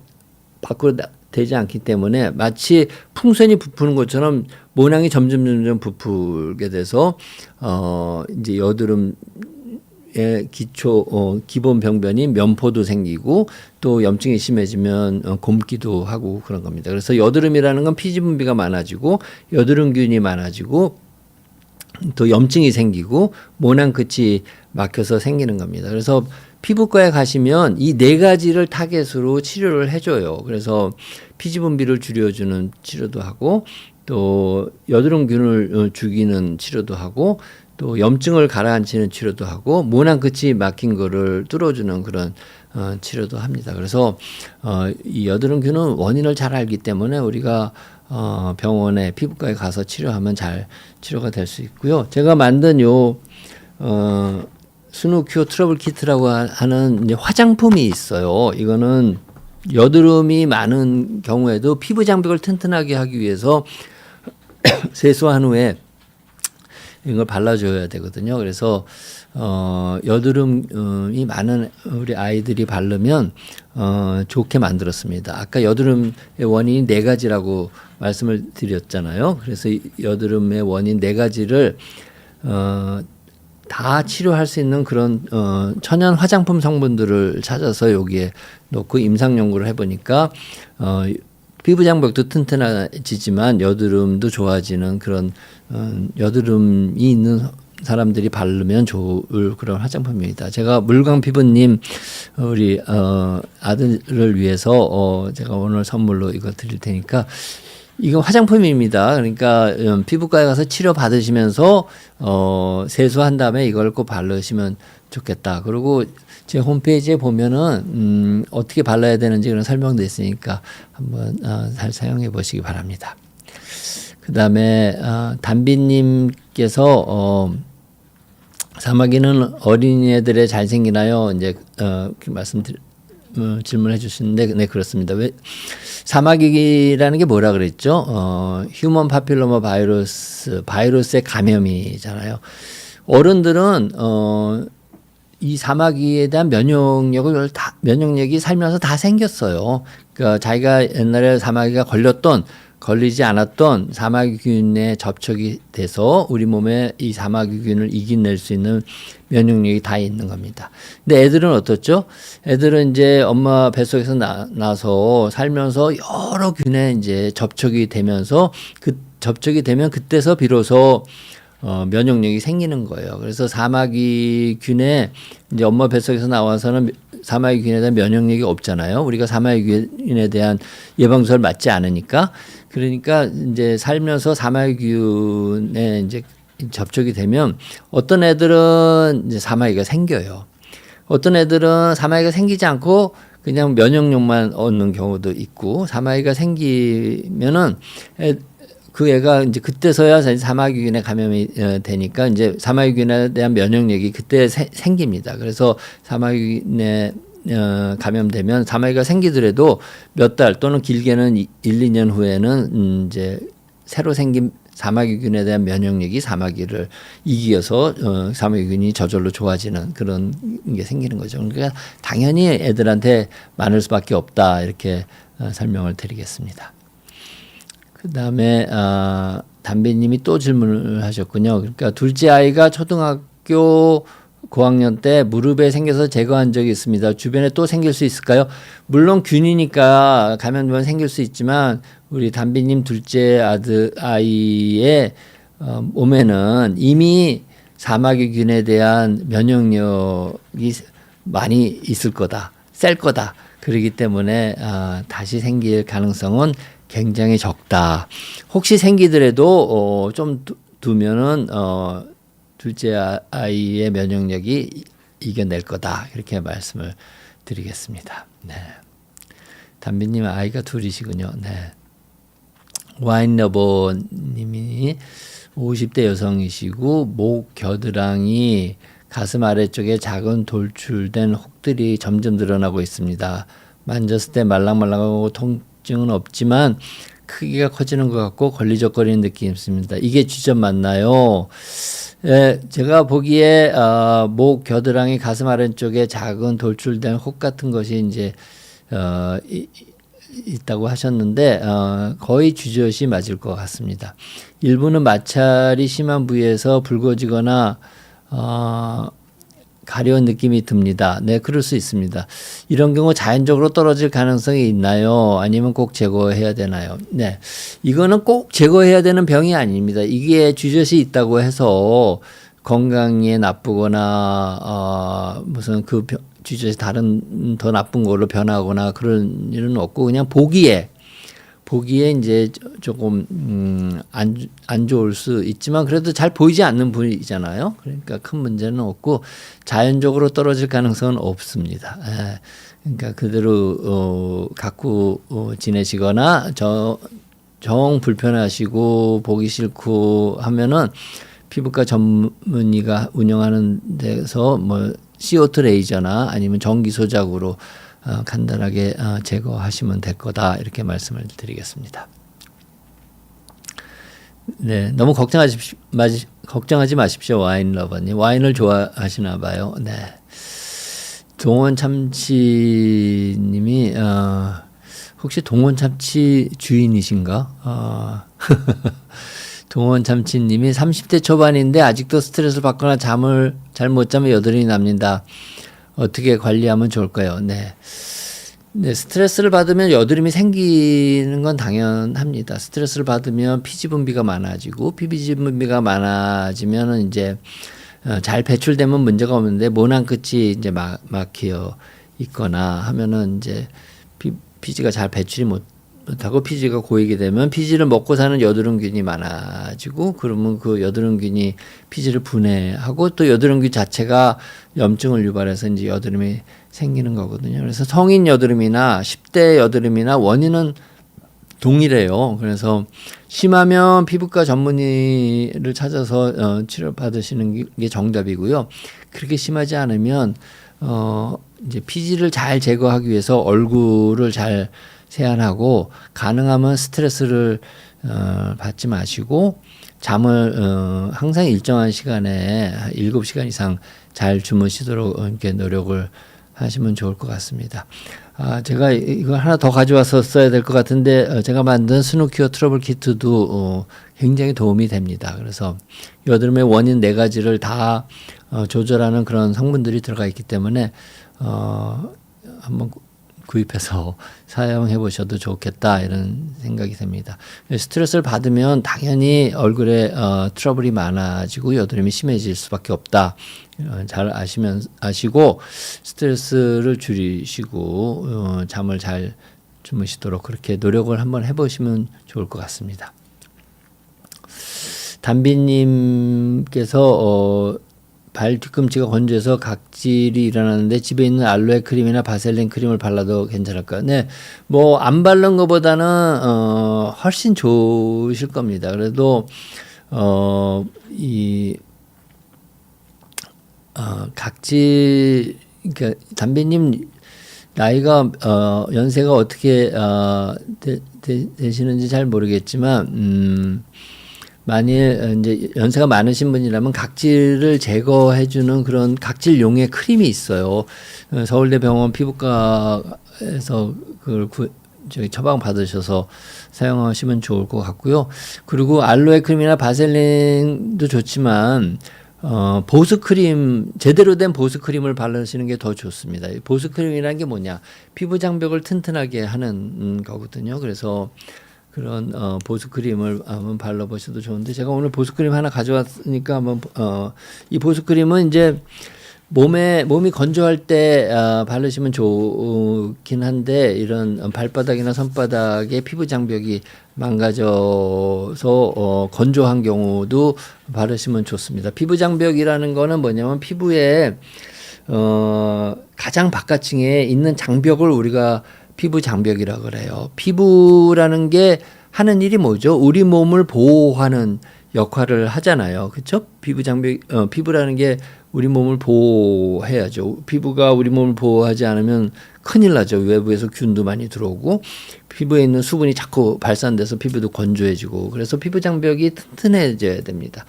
밖으로 되지 않기 때문에 마치 풍선이 부푸는 것처럼 모낭이 점점 부풀게 돼서 이제 여드름 기본 병변인 면포도 생기고 또 염증이 심해지면 곰기도 하고 그런 겁니다. 그래서 여드름이라는 건 피지 분비가 많아지고 여드름균이 많아지고 또 염증이 생기고 모낭 끝이 막혀서 생기는 겁니다. 그래서 피부과에 가시면 이 4가지를 타겟으로 치료를 해줘요. 그래서 피지 분비를 줄여주는 치료도 하고 또 여드름균을 죽이는 치료도 하고 또 염증을 가라앉히는 치료도 하고 모낭 끝이 막힌 거를 뚫어주는 그런 치료도 합니다. 그래서 이 여드름균은 원인을 잘 알기 때문에 우리가 병원에 피부과에 가서 치료하면 잘 치료가 될 수 있고요. 제가 만든 스누큐어 트러블 키트라고 하는 이제 화장품이 있어요. 이거는 여드름이 많은 경우에도 피부 장벽을 튼튼하게 하기 위해서 세수한 후에 이런 걸 발라줘야 되거든요. 그래서 여드름이 많은 우리 아이들이 바르면 좋게 만들었습니다. 아까 여드름의 원인이 4가지라고 말씀을 드렸잖아요. 그래서 여드름의 원인 4가지를 다 치료할 수 있는 그런 천연 화장품 성분들을 찾아서 여기에 넣고 임상 연구를 해보니까 피부 장벽도 튼튼해지지만 여드름도 좋아지는 그런 여드름이 있는 사람들이 바르면 좋을 그런 화장품입니다. 제가 물광 피부님 우리 아들을 위해서 제가 오늘 선물로 이거 드릴 테니까 이거 화장품입니다. 그러니까 피부과에 가서 치료 받으시면서 세수한 다음에 이걸 꼭 바르시면 좋겠다. 그리고 제 홈페이지에 보면은 어떻게 발라야 되는지 그런 설명도 있으니까 한번 잘 사용해 보시기 바랍니다. 그다음에 담비님께서 사마귀는 어린이들에 잘 생기나요? 이제 질문해 주시는데 네 그렇습니다. 왜 사마귀라는 게 뭐라 그랬죠? 휴먼 파필로마 바이러스의 감염이잖아요. 어른들은 이 사마귀에 대한 면역력이 살면서 다 생겼어요. 그러니까 자기가 옛날에 사마귀가 걸리지 않았던 사마귀균에 접촉이 돼서 우리 몸에 이 사마귀균을 이겨낼 수 있는 면역력이 다 있는 겁니다. 근데 애들은 어떻죠? 애들은 이제 엄마 뱃속에서 나서 살면서 여러 균에 이제 접촉이 되면서 접촉이 되면 그때서 비로소 면역력이 생기는 거예요. 그래서 사마귀균에 이제 엄마 뱃속에서 나와서는 사마귀균에 대한 면역력이 없잖아요. 우리가 사마귀균에 대한 예방주사를 맞지 않으니까. 그러니까 이제 살면서 사마귀균에 이제 접촉이 되면 어떤 애들은 이제 사마귀가 생겨요. 어떤 애들은 사마귀가 생기지 않고 그냥 면역력만 얻는 경우도 있고 사마귀가 생기면은 그 애가 이제 그때서야 사마귀균에 감염이 되니까 이제 사마귀균에 대한 면역력이 그때 생깁니다. 그래서 사마귀균에 감염되면 사마귀가 생기더라도 몇 달 또는 길게는 1, 2년 후에는 이제 새로 생긴 사마귀균에 대한 면역력이 사마귀를 이겨서 사마귀균이 저절로 좋아지는 그런 게 생기는 거죠. 그러니까 당연히 애들한테 많을 수밖에 없다 이렇게 설명을 드리겠습니다. 그다음에 담비님이 또 질문을 하셨군요. 그러니까 둘째 아이가 초등학교 고학년 때 무릎에 생겨서 제거한 적이 있습니다. 주변에 또 생길 수 있을까요? 물론 균이니까 감염되면 생길 수 있지만 우리 담비님 둘째 아이의 몸에는 이미 사마귀균에 대한 면역력이 많이 있을 거다, 셀 거다. 그렇기 때문에 다시 생길 가능성은 굉장히 적다. 혹시 생기더라도 좀 두면은 둘째 아이의 면역력이 이겨낼 거다. 이렇게 말씀을 드리겠습니다. 네. 담비님 아이가 둘이시군요. 네. 와인러버님이 50대 여성이시고 목 겨드랑이 가슴 아래쪽에 작은 돌출된 혹들이 점점 늘어나고 있습니다. 만졌을 때 말랑말랑하고 통증은 없지만 크기가 커지는 것 같고 걸리적거리는 느낌이 있습니다. 이게 쥐젖 맞나요? 예, 제가 보기에 목 겨드랑이 가슴 아래쪽에 작은 돌출된 혹 같은 것이 이제 있다고 하셨는데 거의 쥐젖이 맞을 것 같습니다. 일부는 마찰이 심한 부위에서 붉어지거나 가려운 느낌이 듭니다. 네, 그럴 수 있습니다. 이런 경우 자연적으로 떨어질 가능성이 있나요? 아니면 꼭 제거해야 되나요? 네, 이거는 꼭 제거해야 되는 병이 아닙니다. 이게 쥐젖이 있다고 해서 건강에 나쁘거나 무슨 그 쥐젖이 다른 더 나쁜 걸로 변하거나 그런 일은 없고 그냥 보기에 이제 조금 안 좋을 수 있지만 그래도 잘 보이지 않는 부위잖아요. 그러니까 큰 문제는 없고 자연적으로 떨어질 가능성은 없습니다. 그러니까 그대로 갖고 지내시거나 정 불편하시고 보기 싫고 하면은 피부과 전문의가 운영하는 데서 뭐 CO2 레이저나 아니면 전기 소작으로 간단하게 제거하시면 될 거다 이렇게 말씀을 드리겠습니다. 네, 너무 걱정하지 마십시오, 와인 러버님. 와인을 좋아하시나 봐요. 네. 동원 참치님이 혹시 동원 참치 주인이신가? 동원 참치님이 30대 초반인데 아직도 스트레스를 받거나 잠을 잘 못 자면 여드름이 납니다. 어떻게 관리하면 좋을까요? 네. 네, 스트레스를 받으면 여드름이 생기는 건 당연합니다. 스트레스를 받으면 피지 분비가 많아지고 피지 분비가 많아지면은 이제 잘 배출되면 문제가 없는데 모낭 끝이 이제 막혀 있거나 하면은 이제 피지가 잘 배출이 못하고 피지가 고이게 되면 피지를 먹고 사는 여드름균이 많아지고 그러면 그 여드름균이 피지를 분해하고 또 여드름균 자체가 염증을 유발해서 이제 여드름이 생기는 거거든요. 그래서 성인 여드름이나 10대 여드름이나 원인은 동일해요. 그래서 심하면 피부과 전문의를 찾아서 치료 받으시는 게 정답이고요. 그렇게 심하지 않으면 이제 피지를 잘 제거하기 위해서 얼굴을 잘 세안하고 가능하면 스트레스를 받지 마시고 잠을 항상 일정한 시간에 7시간 이상 잘 주무시도록 이렇게 노력을 하시면 좋을 것 같습니다. 제가 이거 하나 더 가져와서 써야 될 것 같은데 제가 만든 스누키어 트러블 키트도 굉장히 도움이 됩니다. 그래서 여드름의 원인 4가지를 다 조절하는 그런 성분들이 들어가 있기 때문에 한번 구입해서 사용해 보셔도 좋겠다 이런 생각이 듭니다. 스트레스를 받으면 당연히 얼굴에 트러블이 많아지고 여드름이 심해질 수밖에 없다. 잘 아시고 스트레스를 줄이시고 잠을 잘 주무시도록 그렇게 노력을 한번 해보시면 좋을 것 같습니다. 담비님께서 발 뒤꿈치가 건조해서 각질이 일어나는데 집에 있는 알로에 크림이나 바셀린 크림을 발라도 괜찮을까요? 네, 뭐 안 바른 것보다는 훨씬 좋으실 겁니다. 그래도 각질, 그러니까 담배님 나이가 연세가 어떻게 되시는지 잘 모르겠지만 만일 이제 연세가 많으신 분이라면 각질을 제거해주는 그런 각질용의 크림이 있어요. 서울대병원 피부과에서 그걸 처방 받으셔서 사용하시면 좋을 것 같고요. 그리고 알로에 크림이나 바셀린도 좋지만 보습크림, 제대로 된 보습크림을 바르시는 게 더 좋습니다. 보습크림이라는 게 뭐냐? 피부 장벽을 튼튼하게 하는 거거든요. 그래서 그런 보습크림을 한번 발라보셔도 좋은데 제가 오늘 보습크림 하나 가져왔으니까 한번 이 보습크림은 이제 몸이 건조할 때 바르시면 좋긴 한데 이런 발바닥이나 손바닥에 피부 장벽이 망가져서 건조한 경우도 바르시면 좋습니다. 피부 장벽이라는 거는 뭐냐면 피부에 가장 바깥층에 있는 장벽을 우리가 피부 장벽이라고 그래요. 피부라는 게 하는 일이 뭐죠? 우리 몸을 보호하는 역할을 하잖아요. 그렇죠? 피부 장벽, 피부라는 게 우리 몸을 보호해야죠. 피부가 우리 몸을 보호하지 않으면 큰일 나죠. 외부에서 균도 많이 들어오고 피부에 있는 수분이 자꾸 발산돼서 피부도 건조해지고 그래서 피부 장벽이 튼튼해져야 됩니다.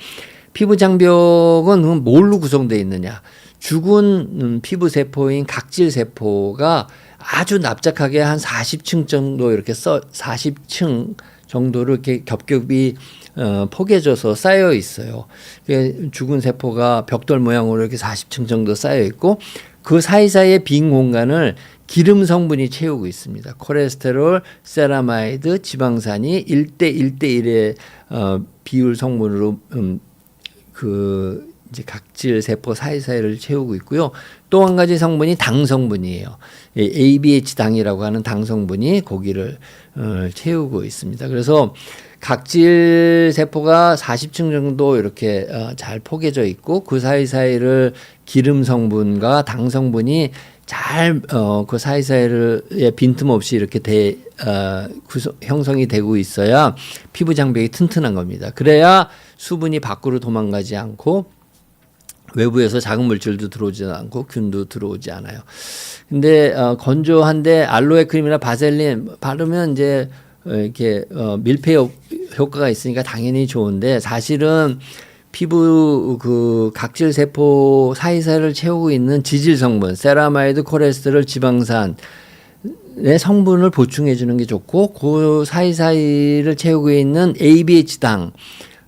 피부 장벽은 뭘로 구성되어 있느냐? 죽은 피부 세포인 각질 세포가 아주 납작하게 한 40층 정도 이렇게 40층 정도로 이렇게 겹겹이 포개져서 쌓여 있어요. 죽은 세포가 벽돌 모양으로 이렇게 40층 정도 쌓여 있고 그 사이사이에 빈 공간을 기름 성분이 채우고 있습니다. 콜레스테롤, 세라마이드, 지방산이 1대1의 비율 성분으로 이제 각질 세포 사이사이를 채우고 있고요. 또 한 가지 성분이 당 성분이에요. ABH 당이라고 하는 당 성분이 고기를 채우고 있습니다. 그래서 각질 세포가 40층 정도 이렇게 잘 포개져 있고 그 사이사이를 기름 성분과 당 성분이 잘 그 사이사이에 빈틈없이 이렇게 형성이 되고 있어야 피부 장벽이 튼튼한 겁니다. 그래야 수분이 밖으로 도망가지 않고 외부에서 작은 물질도 들어오지 않고 균도 들어오지 않아요. 근데 건조한데 알로에 크림이나 바셀린 바르면 이제 이렇게 밀폐 효과가 있으니까 당연히 좋은데 사실은 피부 그 각질 세포 사이사이를 채우고 있는 지질 성분, 세라마이드, 콜레스테롤, 지방산 의 성분을 보충해 주는 게 좋고 그 사이사이를 채우고 있는 ABH당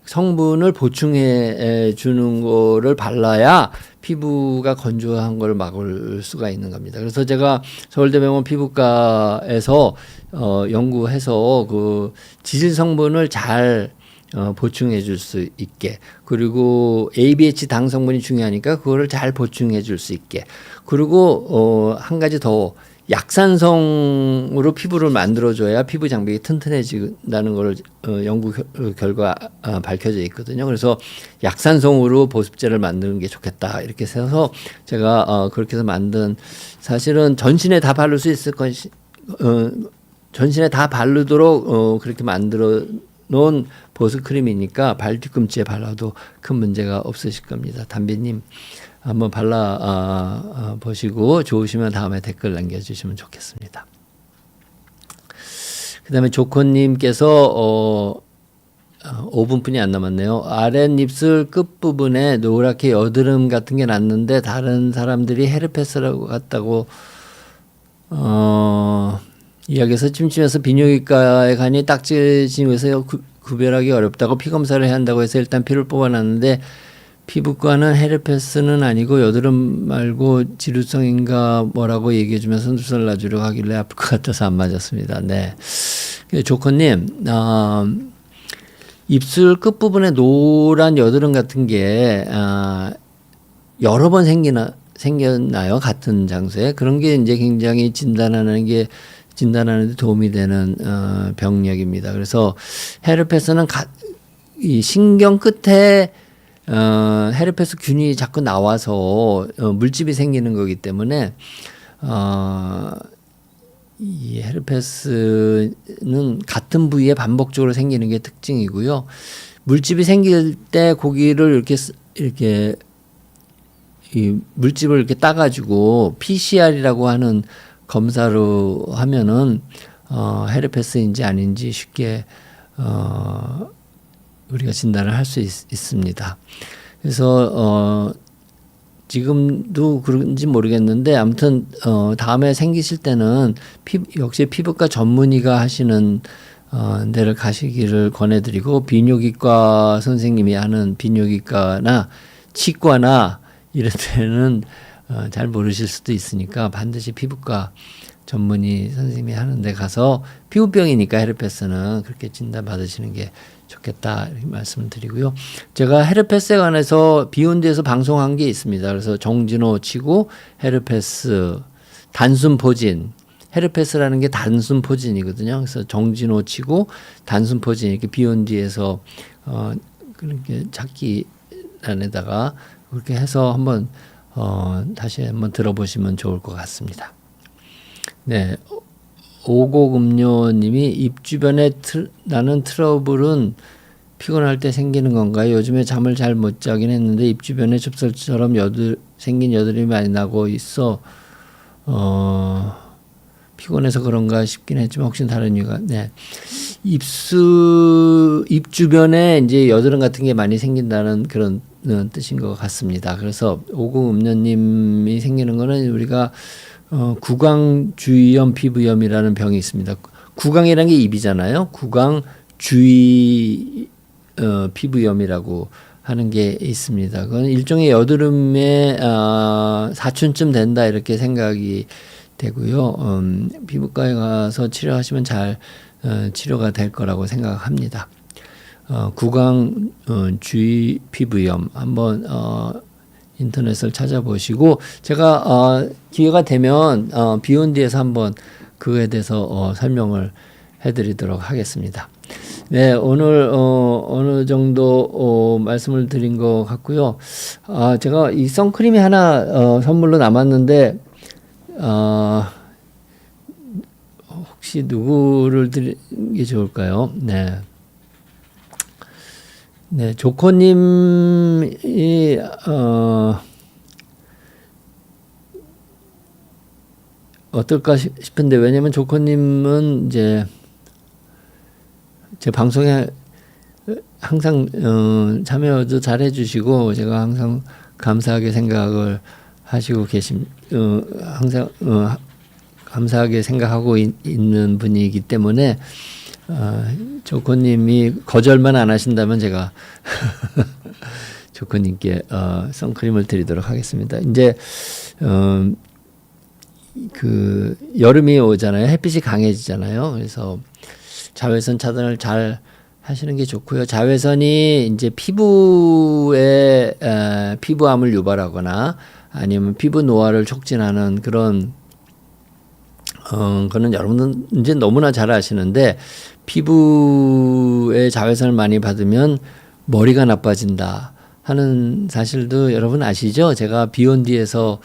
성분을 보충해 주는 거를 발라야 피부가 건조한 걸 막을 수가 있는 겁니다. 그래서 제가 서울대병원 피부과에서 연구해서 그 지질 성분을 잘 보충해 줄 수 있게, 그리고 ABH 당 성분이 중요하니까 그거를 잘 보충해 줄 수 있게, 그리고 한 가지 더 약산성으로 피부를 만들어줘야 피부 장벽이 튼튼해진다는 걸 연구 결과 밝혀져 있거든요. 그래서 약산성으로 보습제를 만드는 게 좋겠다 이렇게 해서 제가 그렇게 해서 만든, 사실은 전신에 다 바를 수 있을 것이 전신에 다 바르도록 그렇게 만들어 놓은 보습 크림이니까 발 뒤꿈치에 발라도 큰 문제가 없으실 겁니다. 담비님 한번 발라 보시고 좋으시면 다음에 댓글 남겨주시면 좋겠습니다. 그 다음에 조코님께서 5분뿐이 안 남았네요. 아랫입술 끝부분에 노랗게 여드름 같은 게 났는데 다른 사람들이 헤르페스라고 같다고 이야기해서 찜찜해서 비뇨기과에 가니 딱지짐에서 구별하기 어렵다고 피 검사를 해야 한다고 해서 일단 피를 뽑아놨는데 피부과는 헤르페스는 아니고 여드름 말고 지루성인가 뭐라고 얘기해 주면서 눈살 놔주려고 하길래 아플 것 같아서 안 맞았습니다. 네. 조커님, 입술 끝부분에 노란 여드름 같은 게 여러 번 생겼나요? 같은 장소에? 그런 게 이제 굉장히 진단하는 데 도움이 되는 병력입니다. 그래서 헤르페스는 이 신경 끝에 헤르페스 균이 자꾸 나와서 물집이 생기는 거기 때문에 이 헤르페스는 같은 부위에 반복적으로 생기는 게 특징이고요. 물집이 생길 때 고기를 이렇게 이 물집을 이렇게 따가지고 PCR이라고 하는 검사로 하면은 헤르페스인지 아닌지 쉽게 우리가 진단을 할 수 있습니다. 그래서 지금도 그런지 모르겠는데 아무튼 다음에 생기실 때는 역시 피부과 전문의가 하시는 데를 가시기를 권해드리고, 비뇨기과 선생님이 하는 비뇨기과나 치과나 이런 데는 잘 모르실 수도 있으니까 반드시 피부과 전문의 선생님이 하는 데 가서, 피부병이니까 헤르페스는 그렇게 진단 받으시는 게 좋겠다 이렇게 말씀을 드리고요. 제가 헤르페스에 관해서 비욘드에서 방송한 게 있습니다. 그래서 정진호 치고 헤르페스 단순 포진, 헤르페스라는 게 단순 포진이거든요. 그래서 정진호 치고 단순 포진 이렇게 비욘드에서 그렇게 찾기란에다가 그렇게 해서 한번 다시 한번 들어보시면 좋을 것 같습니다. 네. 오곡음료님이 입 주변에 나는 트러블은 피곤할 때 생기는 건가요? 요즘에 잠을 잘 못 자긴 했는데 입 주변에 좁쌀처럼 생긴 여드름이 많이 나고 있어 피곤해서 그런가 싶긴 했지만 혹시 다른 이유가, 네. 입 주변에 이제 여드름 같은 게 많이 생긴다는 그런 뜻인 것 같습니다. 그래서 오곡음료님이 생기는 거는 우리가 구강주의염 피부염이라는 병이 있습니다. 구강이라는 게 입이잖아요. 구강주의 피부염이라고 하는 게 있습니다. 그건 일종의 여드름의 사춘쯤 된다 이렇게 생각이 되고요. 피부과에 가서 치료하시면 잘 치료가 될 거라고 생각합니다. 구강주의 피부염 한번 인터넷을 찾아보시고, 제가 기회가 되면 비욘드에서 한번 그거에 대해서 설명을 해드리도록 하겠습니다. 네, 오늘 어느 정도 말씀을 드린 것 같고요. 제가 이 선크림이 하나 선물로 남았는데 혹시 누구를 드리는 게 좋을까요? 네. 네, 조코님이 어떨까 싶은데, 왜냐면 조코님은 이제 제 방송에 항상 참여도 잘 해주시고 제가 항상 감사하게 생각을 하시고 항상 감사하게 생각하고 있는 분이기 때문에 조코님이 거절만 안 하신다면 제가 조코님께 선크림을 드리도록 하겠습니다. 이제 그 여름이 오잖아요. 햇빛이 강해지잖아요. 그래서 자외선 차단을 잘 하시는 게 좋고요. 자외선이 이제 피부에 피부암을 유발하거나 아니면 피부 노화를 촉진하는 그런 거는 여러분은 이제 너무나 잘 아시는데 피부에 자외선을 많이 받으면 머리가 나빠진다 하는 사실도 여러분 아시죠? 제가 비욘디에서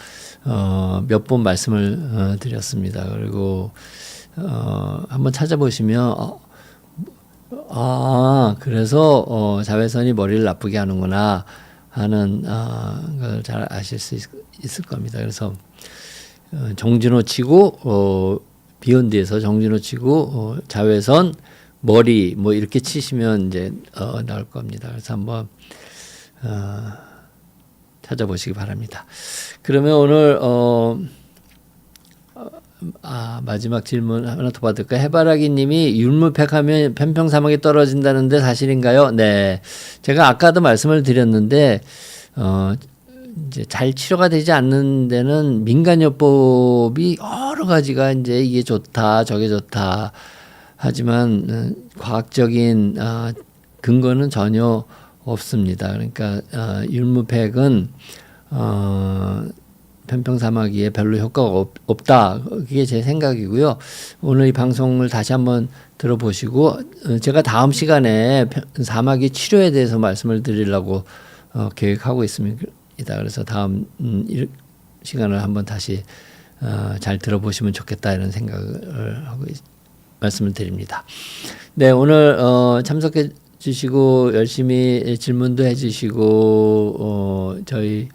몇 번 말씀을 드렸습니다. 그리고 한번 찾아보시면 그래서 자외선이 머리를 나쁘게 하는구나 하는 걸 잘 아실 수 있을 겁니다. 그래서 정진호 치고 비욘디에서 정진호 치고 자외선 머리 뭐 이렇게 치시면 이제 나올 겁니다. 그래서 한번 찾아보시기 바랍니다. 그러면 오늘 마지막 질문 하나 더 받을까요? 해바라기 님이 율무팩 하면 편평사막이 떨어진다는데 사실인가요? 네. 제가 아까도 말씀을 드렸는데 이제 잘 치료가 되지 않는 데는 민간요법이 여러 가지가 이제 이게 좋다 저게 좋다 하지만 과학적인 근거는 전혀 없습니다. 그러니까 율무팩은 편평사마귀에 별로 효과가 없다. 그게 제 생각이고요. 오늘 이 방송을 다시 한번 들어보시고 제가 다음 시간에 사마귀 치료에 대해서 말씀을 드리려고 계획하고 있습니다. 그래서 다음 시간을 한번 다시 잘 들어보시면 좋겠다 이런 생각을 하고 말씀을 드립니다. 네, 오늘 참석해 주시고 열심히 질문도 해주시고 저희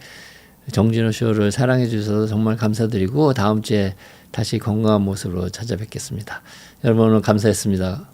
정진호 쇼를 사랑해 주셔서 정말 감사드리고 다음 주에 다시 건강한 모습으로 찾아뵙겠습니다. 여러분 오늘 감사했습니다.